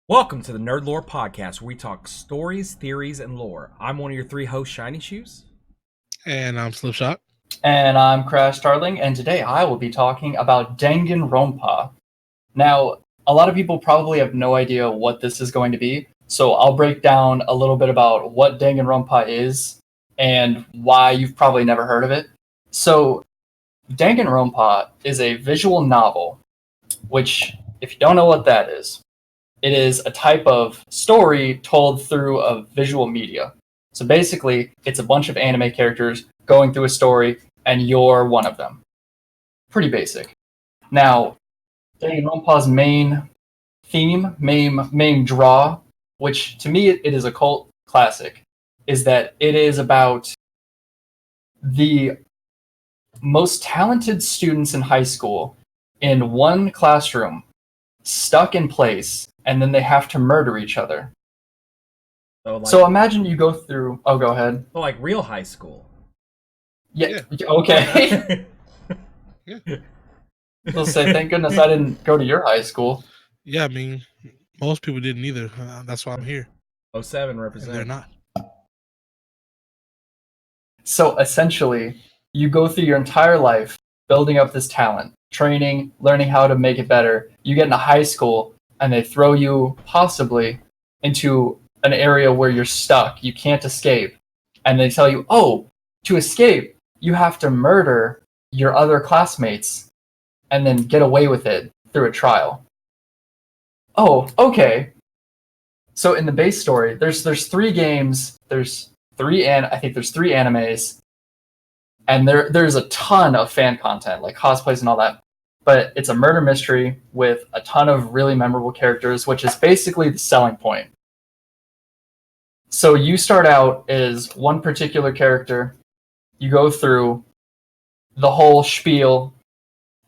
Welcome to the Nerdlore podcast, where we talk stories, theories, and lore. I'm one of your three hosts, Shiny Shoes. And I'm Slipshock. And I'm Crashstarling, and today I will be talking about Danganronpa. Now, a lot of people probably have no idea what this is going to be, so I'll break down a little bit about what Danganronpa is and why you've probably never heard of it. So, Danganronpa is a visual novel, which, if you don't know what that is, it is a type of story told through a visual media. So basically, it's a bunch of anime characters going through a story, and you're one of them. Pretty basic. Now, Danganronpa's main theme, main draw, which to me it is a cult classic, is that it is about the most talented students in high school in one classroom, stuck in place, and then they have to murder each other. So imagine you go through... Oh, go ahead. Well, like real high school. Yeah. Okay. Yeah. We'll say, thank goodness I didn't go to your high school. Yeah, I mean, most people didn't either. That's why I'm here. 07 represent. And they're not. So essentially, you go through your entire life building up this talent, training, learning how to make it better. You get into high school, and they throw you possibly into an area where you're stuck. You can't escape. And they tell you, oh, to escape, you have to murder your other classmates and then get away with it through a trial. Oh, okay. So in the base story, there's three games, I think there's three animes, and there's a ton of fan content, like cosplays and all that. But it's a murder mystery with a ton of really memorable characters, which is basically the selling point. So you start out as one particular character, you go through the whole spiel,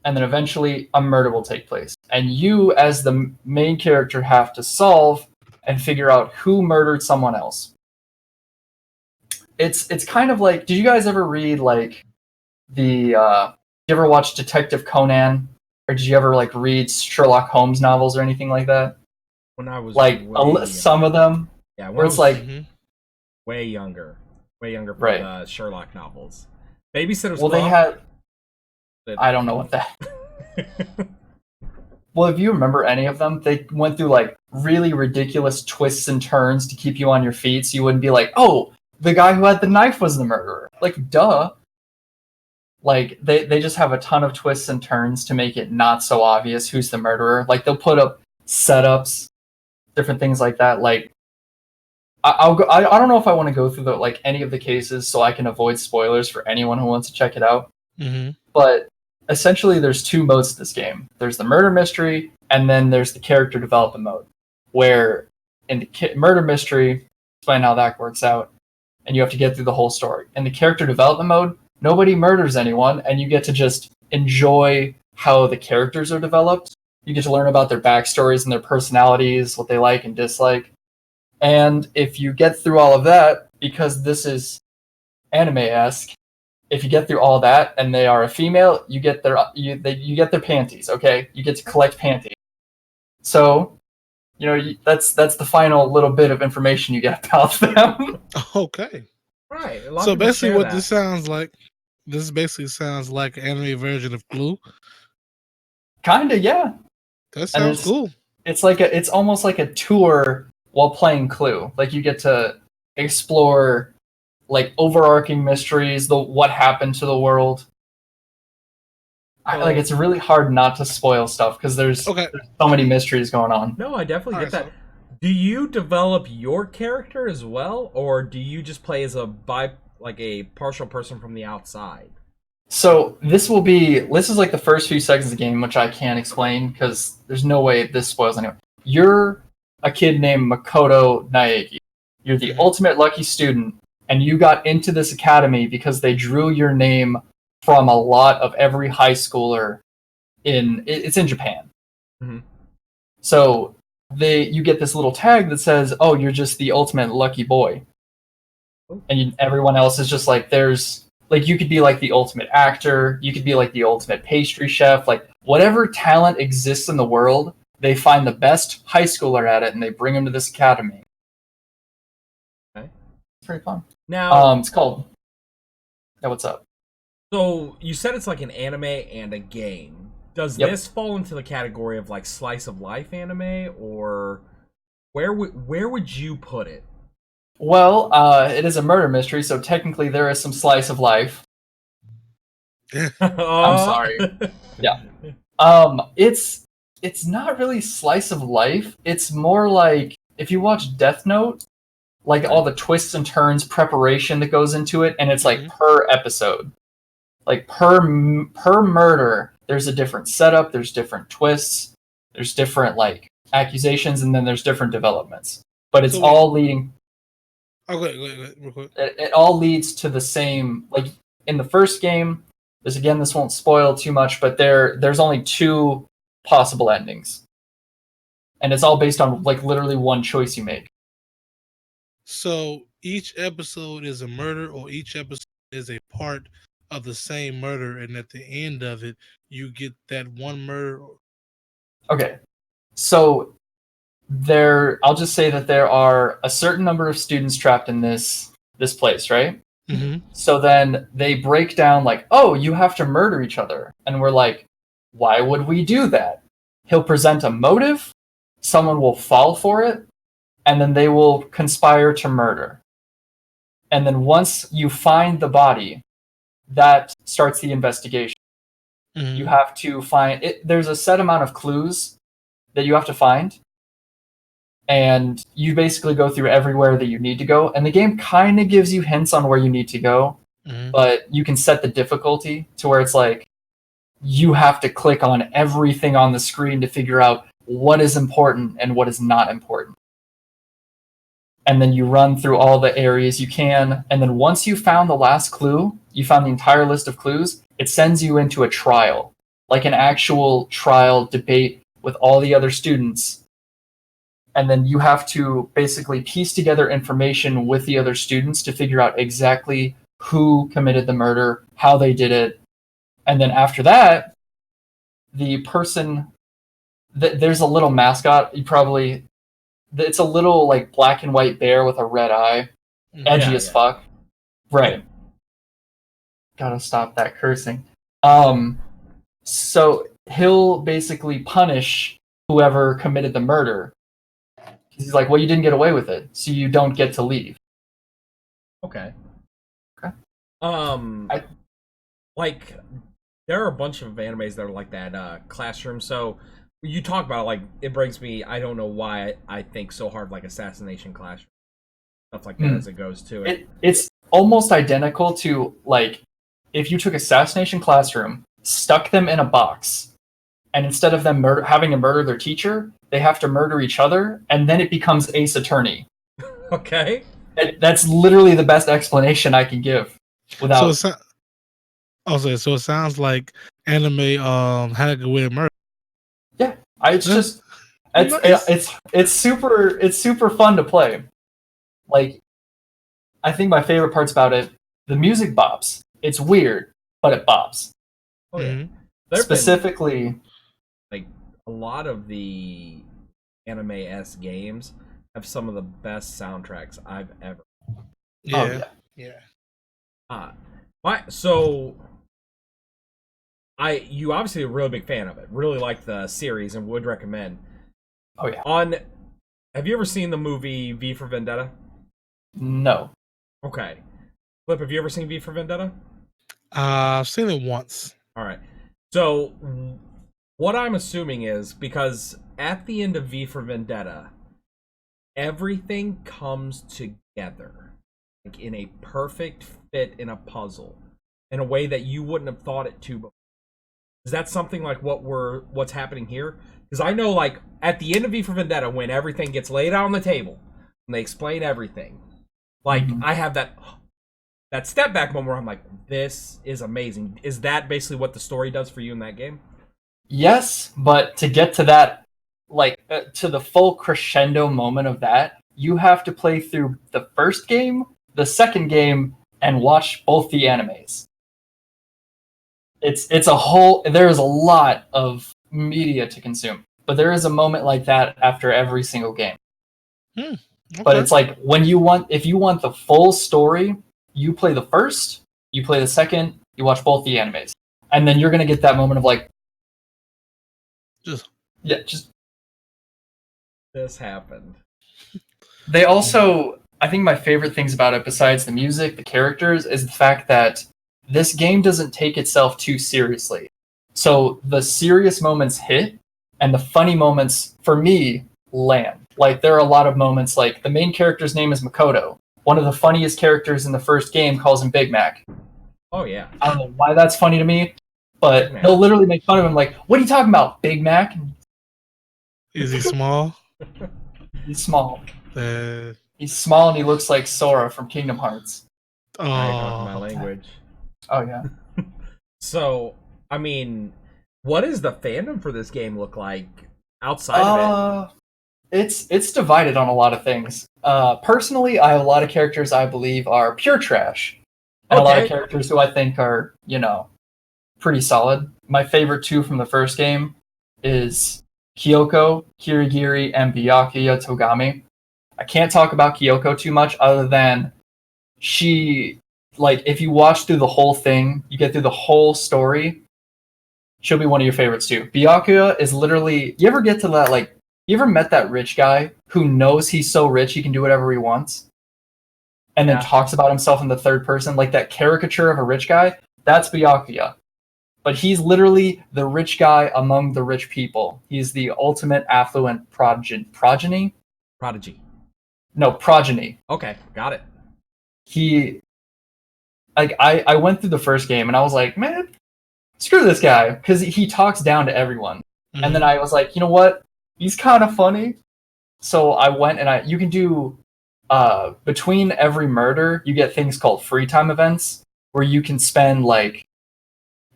and then eventually a murder will take place. And you, as the main character, have to solve and figure out who murdered someone else. It's kind of like, did you guys ever read like you ever watch Detective Conan, or did you ever like read Sherlock Holmes novels or anything like that? When I was like some of them, yeah, where it's like way younger from right. Sherlock novels. Babysitter's Well, Club. they had. I don't know what that. Well, if you remember any of them, they went through like really ridiculous twists and turns to keep you on your feet, so you wouldn't be like, "Oh, the guy who had the knife was the murderer." Like, duh. Like, they just have a ton of twists and turns to make it not so obvious who's the murderer. Like, they'll put up setups, different things like that. Like, I don't know if I want to go through any of the cases so I can avoid spoilers for anyone who wants to check it out. Mm-hmm. But essentially, there's two modes to this game. There's the murder mystery, and then there's the character development mode, where in the murder mystery, explain how that works out, and you have to get through the whole story. In the character development mode, nobody murders anyone, and you get to just enjoy how the characters are developed. You get to learn about their backstories and their personalities, what they like and dislike. And if you get through all of that, because this is anime-esque, if you get through all that and they are a female, you get their panties. Okay, you get to collect panties. So, that's the final little bit of information you get about them. Okay. Right. So basically, what this sounds like, this basically sounds like an anime version of Clue. Kinda, yeah. That sounds cool. It's almost like a tour while playing Clue. Like, you get to explore like overarching mysteries, what happened to the world. It's really hard not to spoil stuff because there's so many mysteries going on. No, I definitely get that. Do you develop your character as well, or do you just play as a partial person from the outside? So this is like the first few seconds of the game, which I can't explain because there's no way this spoils anyone. You're a kid named Makoto Naegi. You're the ultimate lucky student, and you got into this academy because they drew your name from a lot of every high schooler it's in Japan. Mm-hmm. So you get this little tag that says, "Oh, you're just the ultimate lucky boy," and everyone else is just like, there's like, you could be like the ultimate actor, you could be like the ultimate pastry chef, like whatever talent exists in the world, they find the best high schooler at it and they bring him to this academy. Okay. It's pretty fun. Now, It's called. Yeah, what's up? so you said it's like an anime and a game. Does this fall into the category of like slice of life anime, or where would you put it? Well, it is a murder mystery, so technically there is some slice of life. I'm sorry. Yeah. It's not really slice of life. It's more like if you watch Death Note, like all the twists and turns, preparation that goes into it, and it's like per episode, like per murder. There's a different setup. There's different twists. There's different like accusations, and then there's different developments. But it's all leading. Oh, go ahead, real quick. It all leads to the same. Like in the first game, this won't spoil too much, but there's only 2 possible endings, and it's all based on like literally one choice you make. So each episode is a murder, or each episode is a part of the same murder, and at the end of it, you get that one murder. Okay, so I'll just say that there are a certain number of students trapped in this place, right? Mm-hmm. So then they break down like, oh, you have to murder each other, and we're like, why would we do that? He'll present a motive, someone will fall for it, and then they will conspire to murder. And then once you find the body, that starts the investigation. Mm-hmm. You have to find it. There's a set amount of clues that you have to find, and you basically go through everywhere that you need to go. And the game kind of gives you hints on where you need to go, but you can set the difficulty to where it's like you have to click on everything on the screen to figure out what is important and what is not important. And then you run through all the areas you can. And then once you found the last clue, you found the entire list of clues, it sends you into a trial, like an actual trial debate with all the other students. And then you have to basically piece together information with the other students to figure out exactly who committed the murder, how they did it. And then after that, the person, there's a little mascot, it's a little like black and white bear with a red eye. Edgy as fuck. Right. Gotta stop that cursing. So he'll basically punish whoever committed the murder. He's like, well, you didn't get away with it, so you don't get to leave. Okay. Okay. Like, there are a bunch of animes that are like that, Classroom, so you talk about it, like, it brings me, I don't know why I think so hard, like Assassination Classroom. Stuff like that as it goes to it. It's almost identical to, like, if you took Assassination Classroom, stuck them in a box, and instead of them having to murder their teacher, they have to murder each other, and then it becomes Ace Attorney. Okay. That's literally the best explanation I can give. Without. So it sounds like anime How to Get Away with Murder. Yeah, it's super fun to play. Like, I think my favorite parts about it, the music bops. It's weird, but it bops. Oh, yeah. Specifically, like, a lot of the anime-esque games have some of the best soundtracks I've ever. Yeah. So you obviously are a really big fan of it. Really like the series and would recommend. Oh yeah. Have you ever seen the movie V for Vendetta? No. Okay. Flip, have you ever seen V for Vendetta? I've seen it once. All right. So what I'm assuming is because at the end of V for Vendetta, everything comes together like in a perfect fit in a puzzle in a way that you wouldn't have thought it to before. Is that something like what's happening here? Because I know, like, at the end of V for Vendetta, when everything gets laid out on the table and they explain everything, like, I have that step back moment where I'm like, this is amazing. Is that basically what the story does for you in that game? Yes, but to get to that, like, to the full crescendo moment of that, you have to play through the first game, the second game, and watch both the animes. It's a whole. There is a lot of media to consume. but there is a moment like that after every single game. Okay. But it's like if you want the full story, you play the first, you play the second, you watch both the animes, and then you're gonna get that moment of like, just this happened. They also, I think my favorite things about it, besides the music, the characters, is the fact that this game doesn't take itself too seriously. So the serious moments hit, and the funny moments, for me, land. Like, there are a lot of moments, like, the main character's name is Makoto. One of the funniest characters in the first game calls him Big Mac. Oh, yeah. I don't know why that's funny to me, but they'll literally make fun of him, like, what are you talking about, Big Mac? Is he small? He's small. He's small and he looks like Sora from Kingdom Hearts. Oh, my language. Oh, yeah. So, I mean, what does the fandom for this game look like outside of it? It's divided on a lot of things. Personally, I have a lot of characters I believe are pure trash. And a lot of characters who I think are, pretty solid. My favorite two from the first game is Kyoko, Kirigiri, and Byakuya Togami. I can't talk about Kyoko too much other than she, like, if you watch through the whole thing, you get through the whole story, she'll be one of your favorites too. Byakuya is literally, you ever get to that, like, you ever met that rich guy who knows he's so rich he can do whatever he wants? And then talks about himself in the third person, like that caricature of a rich guy? That's Byakuya. But he's literally the rich guy among the rich people. He's the ultimate affluent progeny? Prodigy. No, progeny. Okay, got it. I went through the first game and I was like, man, screw this guy, because he talks down to everyone. Mm-hmm. And then I was like, you know what? He's kind of funny. So I went and you can do, between every murder, you get things called free time events, where you can spend like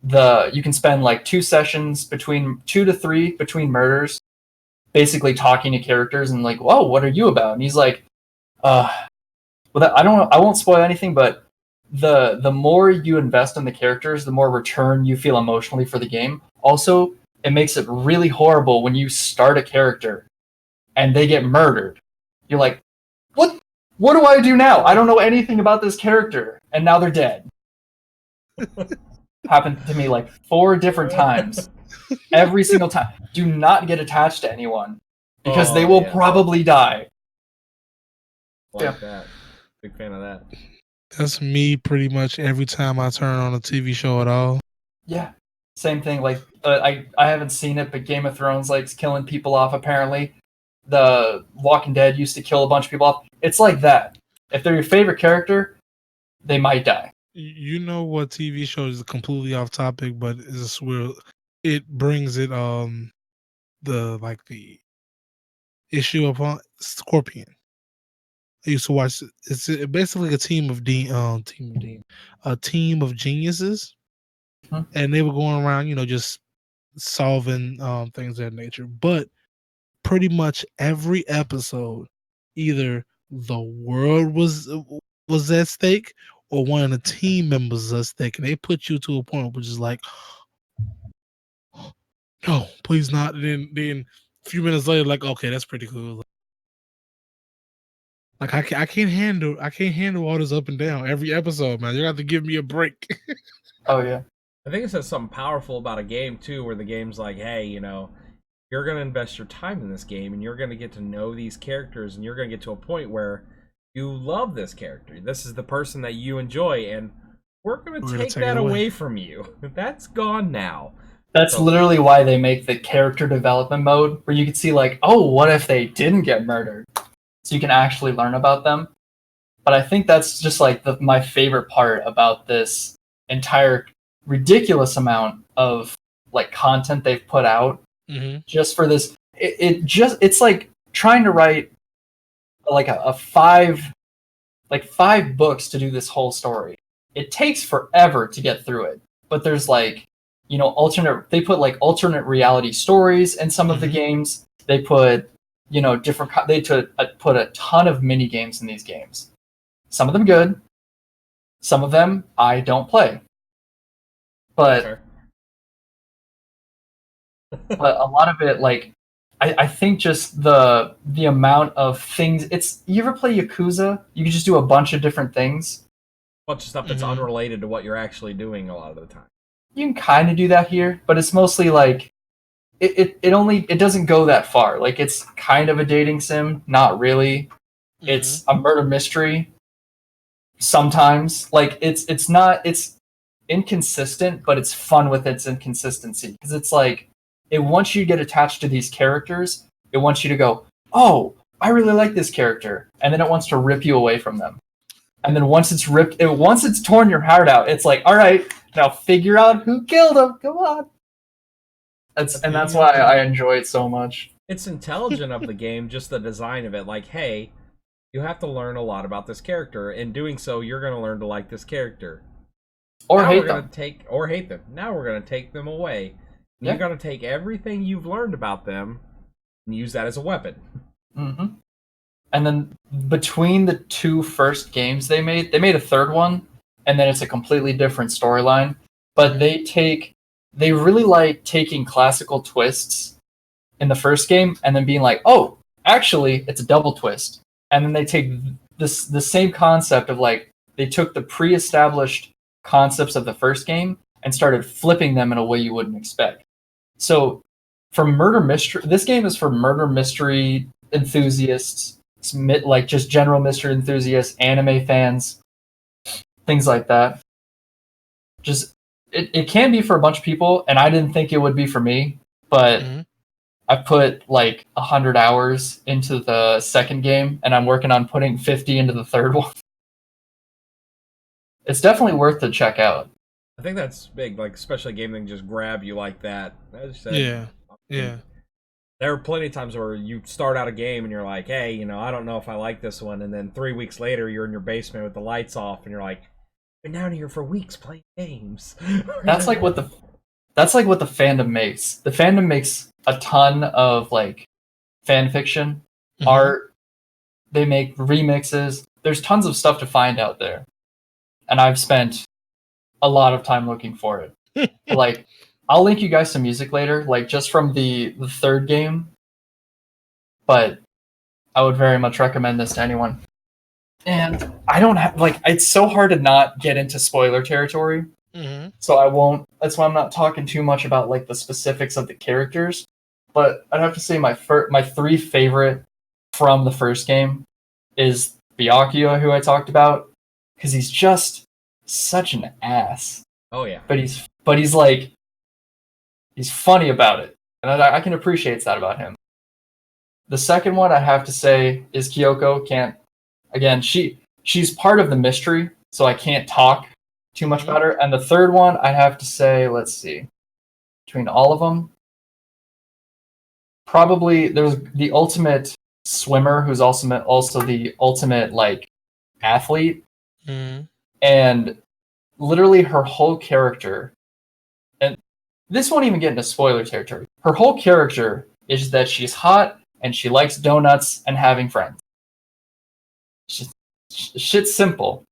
2 sessions, between 2 to 3 between murders, basically talking to characters and like, whoa, what are you about? And he's like, I won't spoil anything, but the more you invest in the characters, the more return you feel emotionally for the game. Also, it makes it really horrible when you start a character and they get murdered. You're like, what do I do now? I don't know anything about this character, and now they're dead. Happened to me like 4 different times. Every single time. Do not get attached to anyone, because they will probably die. Like that. Big fan of that. That's me pretty much every time I turn on a TV show at all. Yeah, same thing. Like, I haven't seen it, but Game of Thrones likes killing people off, apparently. The Walking Dead used to kill a bunch of people off. It's like that. If they're your favorite character, they might die. You know what TV show is completely off topic, but is where it brings it the issue upon Scorpion. I used to watch. It's basically a team of geniuses, and they were going around, just solving things of that nature. But pretty much every episode, either the world was at stake, or one of the team members was at stake, and they put you to a point which is like, no, please not. And then a few minutes later, like, okay, that's pretty cool. Like, I can't handle all this up and down every episode, man. You have to give me a break. Oh yeah. I think it says something powerful about a game too, where the game's like, hey, you're gonna invest your time in this game, and you're gonna get to know these characters, and you're gonna get to a point where you love this character. This is the person that you enjoy, and we're gonna take that away from you. That's gone now. That's literally why they make the character development mode, where you can see like, oh, what if they didn't get murdered? So you can actually learn about them. But I think that's just like my favorite part about this entire ridiculous amount of like content they've put out. Mm-hmm. Just for this. It's like trying to write like five books to do this whole story. It takes forever to get through it. But there's like, they put like alternate reality stories in some of the games. They put put a ton of mini games in these games. Some of them good. Some of them I don't play. But a lot of it, like, I think just the amount of things. It's, you ever play Yakuza? You can just do a bunch of different things. Bunch of stuff that's unrelated to what you're actually doing a lot of the time. You can kind of do that here, but it's mostly like it doesn't go that far. Like, it's kind of a dating sim, not really. It's a murder mystery. Sometimes, like, it's inconsistent, but it's fun with its inconsistency, because it's like, it wants you to get attached to these characters. It wants you to go, oh, I really like this character, and then it wants to rip you away from them. And then once it's torn your heart out, it's like, all right, now figure out who killed him. Come on. That's why I enjoy it so much. It's intelligent of the game, just the design of it. Like, hey, you have to learn a lot about this character. In doing so, you're going to learn to like this character. Or now hate them. Or hate them. Now we're going to take them away. Yeah. You're going to take everything you've learned about them and use that as a weapon. Mm-hmm. And then between the two first games they made a third one, and then it's a completely different storyline. But they really like taking classical twists in the first game and then being like, oh, actually, it's a double twist. And then they take the same concept of, like, they took the pre-established concepts of the first game and started flipping them in a way you wouldn't expect. So for murder mystery, this game is for murder mystery enthusiasts, like just general mystery enthusiasts, anime fans, things like that. Just it can be for a bunch of people, and I didn't think it would be for me, but I put like 100 hours into the second game, and I'm working on putting 50 into the third one. It's definitely worth to check out. I think that's big, like, especially a game that can just grab you like that. Yeah. There are plenty of times where you start out a game and you're like, hey, I don't know if I like this one, and then 3 weeks later you're in your basement with the lights off and you're like, I've been down here for weeks playing games. That's like what the fandom makes. The fandom makes a ton of, like, fan fiction, art. They make remixes. There's tons of stuff to find out there. And I've spent a lot of time looking for it. Like, I'll link you guys some music later, like, just from the third game. But I would very much recommend this to anyone. And I don't have, like, it's so hard to not get into spoiler territory. So I won't. That's why I'm not talking too much about, like, the specifics of the characters. But I'd have to say my three favorite from the first game is Byakuya, who I talked about, because he's just such an ass. Oh yeah. But he's like, he's funny about it, and I can appreciate that about him. The second one I have to say is Kyoko. She's part of the mystery, so I can't talk too much about her. And the third one I have to say, let's see, between all of them, probably there's the ultimate swimmer, who's also the ultimate, like, athlete. And literally her whole character, and this won't even get into spoiler territory, her whole character is that she's hot and she likes donuts and having friends. Shit's simple.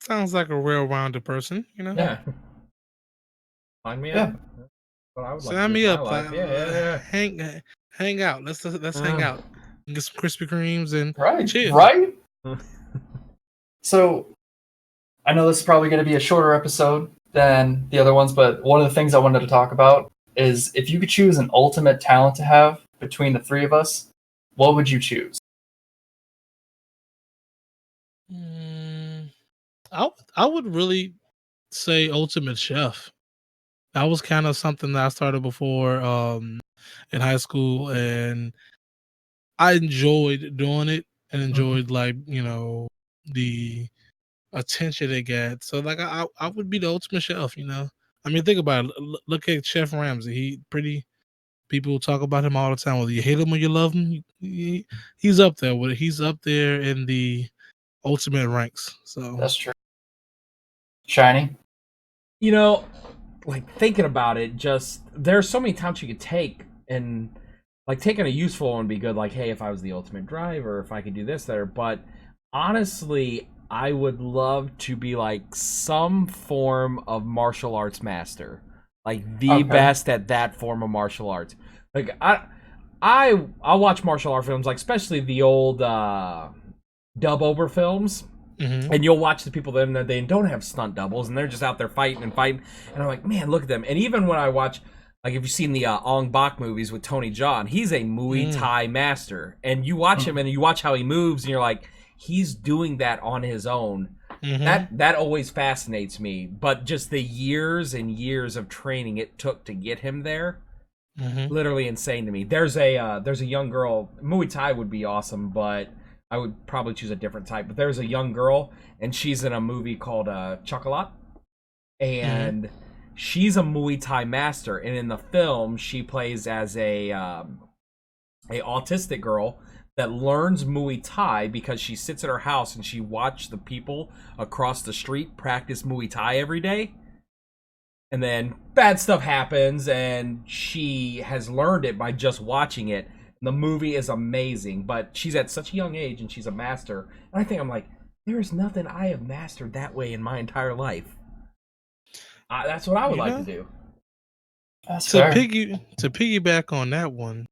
Sounds like a well-rounded person, Yeah. Sign me up. What I would Sign me up. Yeah. Hang out. Let's hang out. Get some Krispy Kremes and chill. Right? So, I know this is probably going to be a shorter episode than the other ones, but one of the things I wanted to talk about is, if you could choose an ultimate talent to have between the three of us, what would you choose? I would really say ultimate chef. That was kind of something that I started before in high school, and I enjoyed doing it and enjoyed the attention it got. So, like, I would be the ultimate chef. I mean, think about it. Look at Chef Ramsay. People talk about him all the time. Whether you hate him or you love him, he's up there. He's up there in the ultimate ranks. So that's true. Shiny. Like, thinking about it, just there's so many talents you could take, and, like, taking a useful one would be good. Like, hey, if I was the ultimate driver, if I could do this there. But honestly, I would love to be, like, some form of martial arts master, like the best at that form of martial arts. Like, I'll watch martial art films, like especially the old dub over films. Mm-hmm. And you'll watch the people that they don't have stunt doubles, and they're just out there fighting, and I'm like, man, look at them. And even when I watch, like, if you've seen the Ong Bak movies with Tony Jaa, he's a Muay Thai master, and you watch him and you watch how he moves, and you're like, he's doing that on his own. That always fascinates me. But just the years and years of training it took to get him there, literally insane to me. There's a young girl. Muay Thai would be awesome, but I would probably choose a different type. But there's a young girl, and she's in a movie called Chocolat, and she's a Muay Thai master. And in the film, she plays as a autistic girl that learns Muay Thai because she sits at her house and she watched the people across the street practice Muay Thai every day. And then bad stuff happens, and she has learned it by just watching it. The movie is amazing, but she's at such a young age and she's a master. And I think I'm like, there is nothing I have mastered that way in my entire life. That's what I would like to do. That's to fair. piggyback on that one,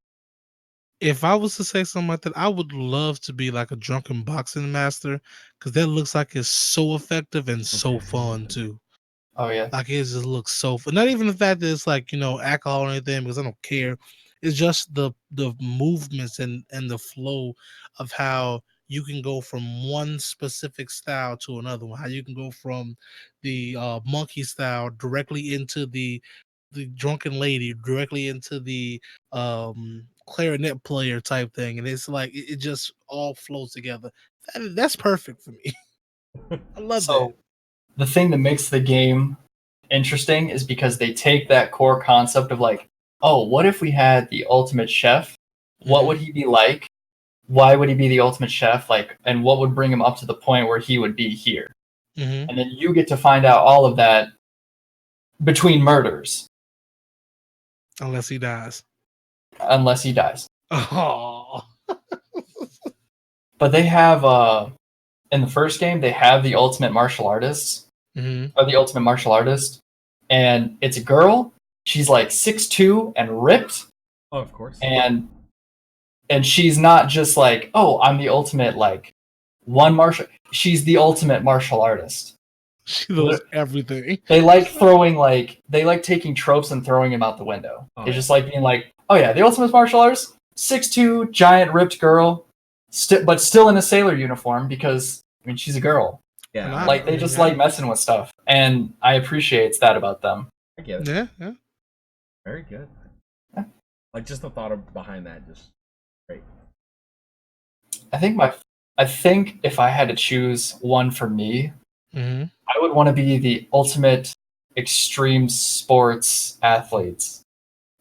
if I was to say something like that, I would love to be like a drunken boxing master, because that looks like it's so effective and so fun too. Oh yeah. Like it just looks so fun. Not even the fact that it's like, alcohol or anything, because I don't care. It's just the movements and the flow of how you can go from one specific style to another one. How you can go from the monkey style directly into the drunken lady, directly into the clarinet player type thing, and it's like it just all flows together. That's perfect for me. I love that. The thing that makes the game interesting is because they take that core concept of like, oh, what if we had the ultimate chef? What would he be like? Why would he be the ultimate chef? Like, and what would bring him up to the point where he would be here? And then you get to find out all of that between murders. Unless he dies. Oh. But they have, in the first game, they have the ultimate martial artist. Or the ultimate martial artist. And it's a girl. She's like 6'2" and ripped. Oh, of course. And she's not just like, oh, I'm the ultimate, like, she's the ultimate martial artist. She knows everything. They like taking tropes and throwing them out the window. They just like being like, oh yeah, the ultimate martial artist, 6'2", giant ripped girl, but still in a sailor uniform because, I mean, she's a girl. Yeah. Like, they just like messing with stuff. And I appreciate that about them. I get it. Yeah. Very good. Yeah. Like, just the thought behind that, just great. I think if I had to choose one for me, I would want to be the ultimate extreme sports athletes,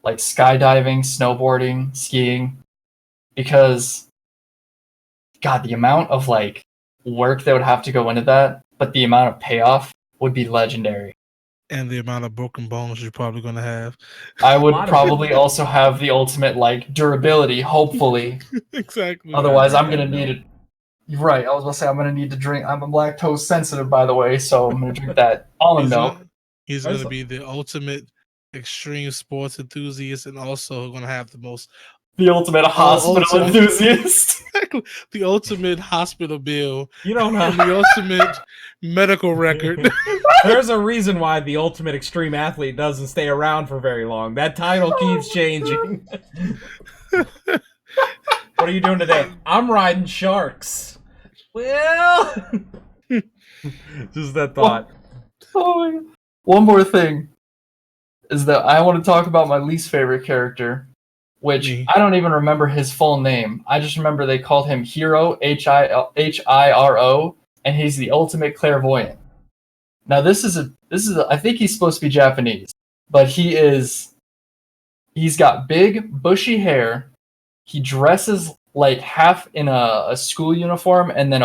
like skydiving, snowboarding, skiing, because, God, the amount of like work that would have to go into that, but the amount of payoff would be legendary. And the amount of broken bones you're probably going to have. I would probably also have the ultimate like durability, hopefully. Exactly. Otherwise, I'm going to need it. Right, I was going to say I'm going to need to drink. I'm lactose sensitive, by the way, so I'm going to drink that almond milk. He's going to be the ultimate extreme sports enthusiast, and also going to have the ultimate hospital enthusiast. The ultimate hospital bill. You don't know. And the ultimate medical record. There's a reason why the ultimate extreme athlete doesn't stay around for very long. That title keeps changing. What are you doing today? I'm riding sharks. Well, just that thought. One more thing is that I want to talk about my least favorite character, which I don't even remember his full name. I just remember they called him Hiro, Hiro, and he's the ultimate clairvoyant. Now this is I think he's supposed to be Japanese, but he's got big bushy hair. He dresses like half in a school uniform, and then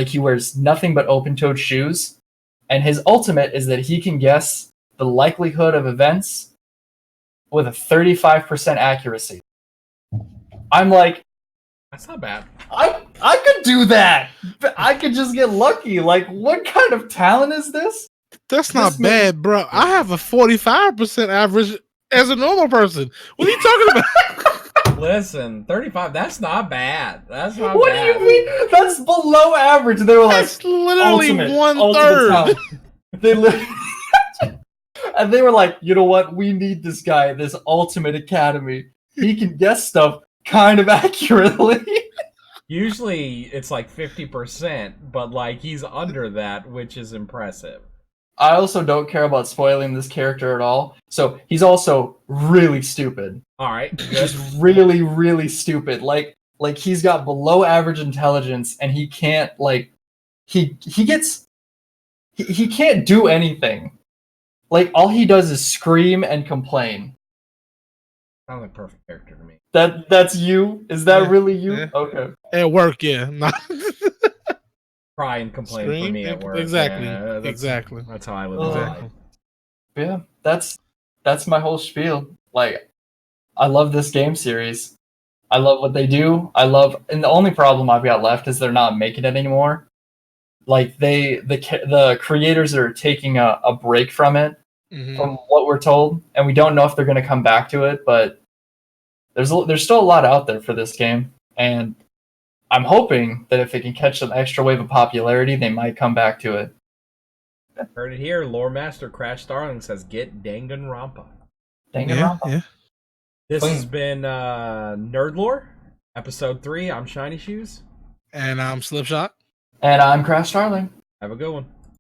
he wears nothing but open-toed shoes. And his ultimate is that he can guess the likelihood of events with a 35% accuracy. I'm like, that's not bad. I could do that. I could just get lucky. Like, what kind of talent is this? That's not bad, bro. I have a 45% average as a normal person. What are you talking about? Listen, 35. That's not bad. That's not What bad. do you mean? That's below average. They were like, That's literally ultimate 1/3. talent. They li- and they were like, you know what? We need this guy, this ultimate academy. He can guess stuff kind of accurately. Usually it's like 50%, but like he's under that, which is impressive. I also don't care about spoiling this character at all. So he's also really stupid. All right, good. Just really, really stupid. Like he's got below average intelligence, and he can't he can't do anything. Like all he does is scream and complain. Sounds like a perfect character to me. That's you? Is that Yeah, really you? yeah. Okay. At work, yeah. Cry and complain for Scream, me at work. exactly, Yeah, exactly. That's how I live Oh. my Exactly. life. Yeah, that's my whole spiel. Like, I love this game series. I love what they do. And the only problem I've got left is they're not making it anymore. Like the creators are taking a break from it, Mhm. from what we're told, and we don't know if they're going to come back to it. But there's still a lot out there for this game, and I'm hoping that if it can catch an extra wave of popularity, they might come back to it. Heard it here. Lore Master Crashstarling says, "Get Danganronpa." Danganronpa. Yeah. This Clean. has been Nerdlore, episode 3. I'm Shiny Shoes. And I'm Slipshock. And I'm Crashstarling. Have a good one.